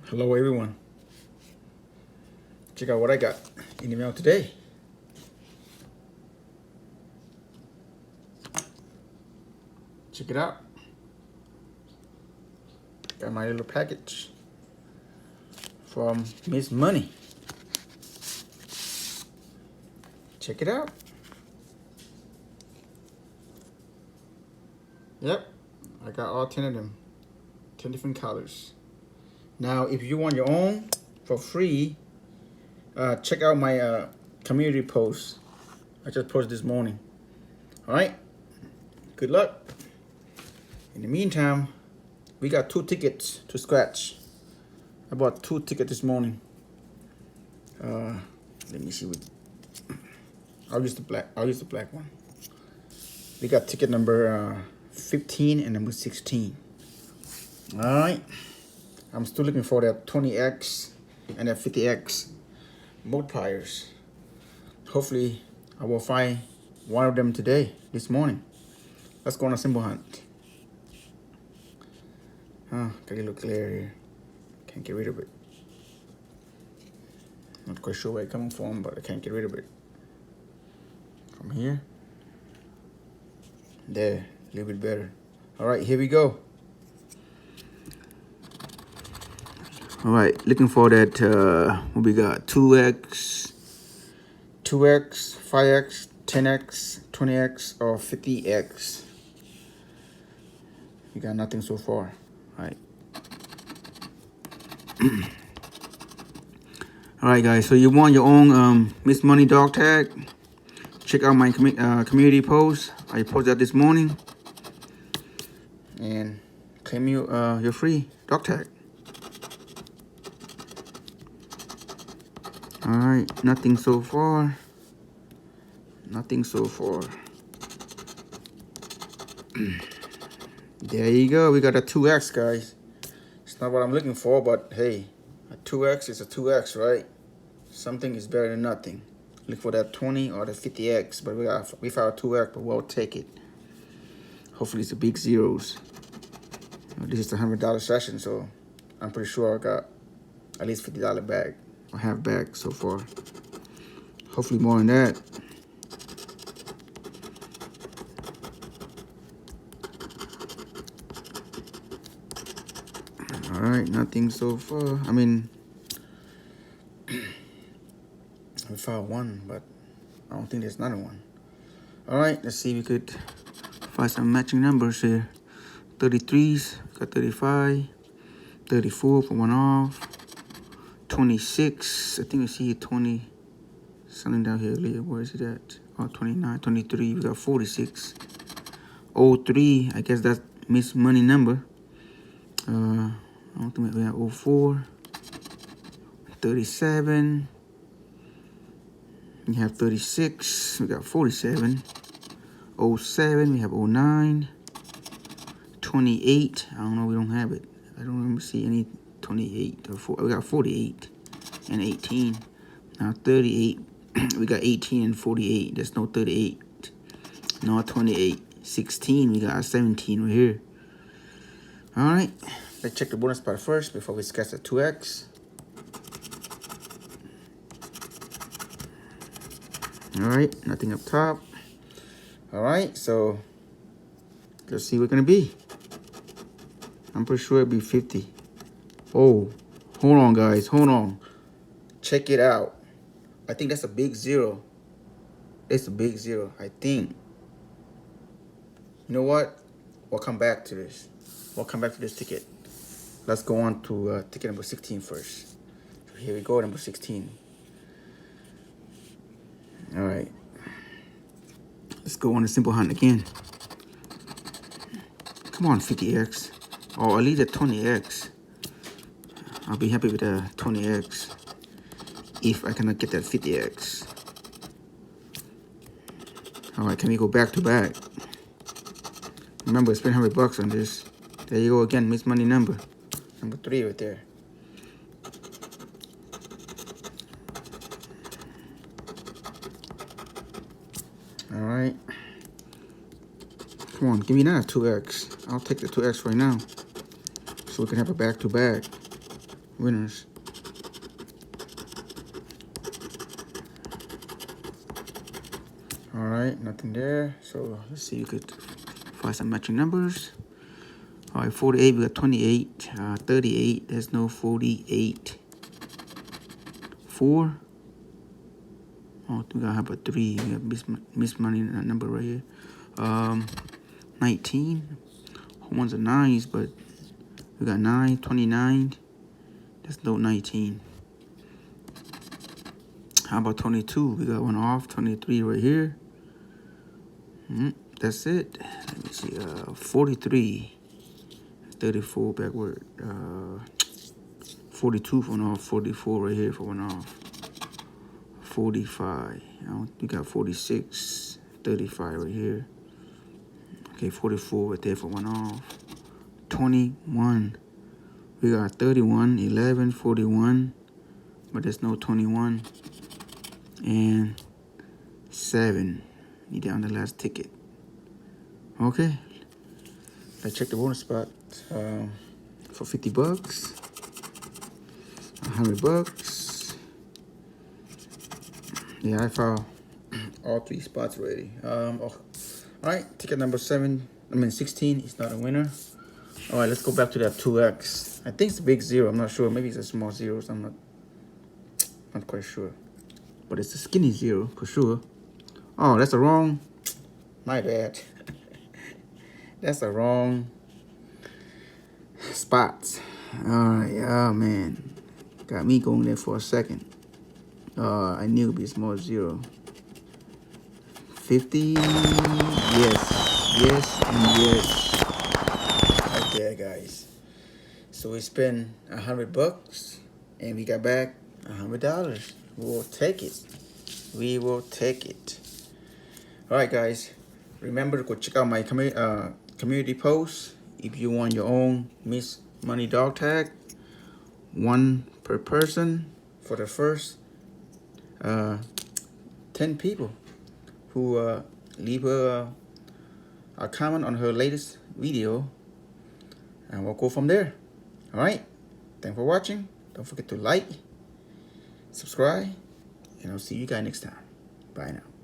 Hello everyone. Check out what I got in the mail today. Check it out. Got my little package from Miss Money. Check it out. Yep, I got all 10 of them. 10 different colors. Now, if you want your own for free, check out my community post. I just posted this morning. All right, good luck. In the meantime, we got 2 tickets to scratch. I bought 2 tickets this morning. Let me see what. I'll use the black one. We got ticket number 15 and number 16. All right. I'm still looking for that 20X and that 50X multipliers. Hopefully, I will find one of them this morning. Let's go on a symbol hunt. Got a little glare here. Can't get rid of it. Not quite sure where it's coming from, but I can't get rid of it. From here. There, a little bit better. All right, here we go. All right, looking for that, what we got? 2X, 5X, 10X, 20X, or 50X. You got nothing so far. All right. All right, guys, so you want your own Miss Money dog tag? Check out my community post. I posted that this morning. And claim your free dog tag. All right, nothing so far. Nothing so far. There you go. We got a 2X, guys. It's not what I'm looking for, but hey, a 2X is a 2X, right? Something is better than nothing. Look for that 20 or the 50X, but we found a 2X, but we'll take it. Hopefully it's the big zeros. This is the $100 session, so I'm pretty sure I got at least $50 bag. I have back so far. Hopefully more than that. All right, nothing so far. I mean, we found one, but I don't think there's another one. All right, let's see if we could find some matching numbers here. 33s, got 35, 34 for one off. 26, I think I see 20, something down here, where is it at? Oh, 29, 23, we got 46. 03, I guess that's Miss Money number. I don't think we have 04. 37. We have 36, we got 47. 07, we have 09. 28, I don't know, we don't have it. I don't remember see any 28 or 4. We got 48 and 18. Now 38, we got 18 and 48. There's no 38, no 28. 16, we got 17 right here. All right, let's check the bonus part first before we sketch the 2X. All right, nothing up top. All right, so let's see what it's gonna be. I'm pretty sure it'll be 50. Oh, hold on, guys. Hold on. Check it out. I think that's a big zero. It's a big zero, I think. You know what? We'll come back to this. We'll come back to this ticket. Let's go on to ticket number 16 first. So here we go, number 16. All right. Let's go on the simple hunt again. Come on, 50X. Oh, at least a 20X. I'll be happy with a 20X if I cannot get that 50X. All right, can we go back to back? Remember, I spent $100 on this. There you go again, Miss Money number 3 right there. All right. Come on, give me that 2X. I'll take the 2X right now, so we can have a back to back. winners. All right, nothing there. So let's see, you could find some matching numbers. All right, 48, we got 28, 38, there's no 48. 4. Oh, we gotta have a 3. We have miss money in that number right here. 19. One's a 9s, but we got 9, 29. There's no 19. How about 22? We got one off. 23 right here. That's it. Let me see. 43. 34 backward. 42 for one off. 44 right here for one off. 45. We got 46. 35 right here. Okay, 44 right there for one off. 21. We got 31, 11, 41. But there's no 21. And 7. You down the last ticket. Okay. Let's check the bonus spot for 50 bucks. 100 bucks. Yeah, I found all 3 spots already. All right, ticket number 16 is not a winner. All right, let's go back to that 2x. I think it's a big 0. I'm not sure. Maybe it's a small 0. So I'm not quite sure. But it's a skinny 0 for sure. Oh, that's the wrong. My bad. That's the wrong spots. All right, oh man, got me going there for a second. I knew it'd be a small 0. 50. Yes, and yes. Right there, guys. So we spent 100 bucks, and we got back $100. We'll take it. We will take it. All right, guys. Remember to go check out my community post if you want your own Miss Money dog tag. 1 per person for the first 10 people who leave her a comment on her latest video, and we'll go from there. All right. Thanks for watching. Don't forget to like, subscribe, and I'll see you guys next time. Bye now.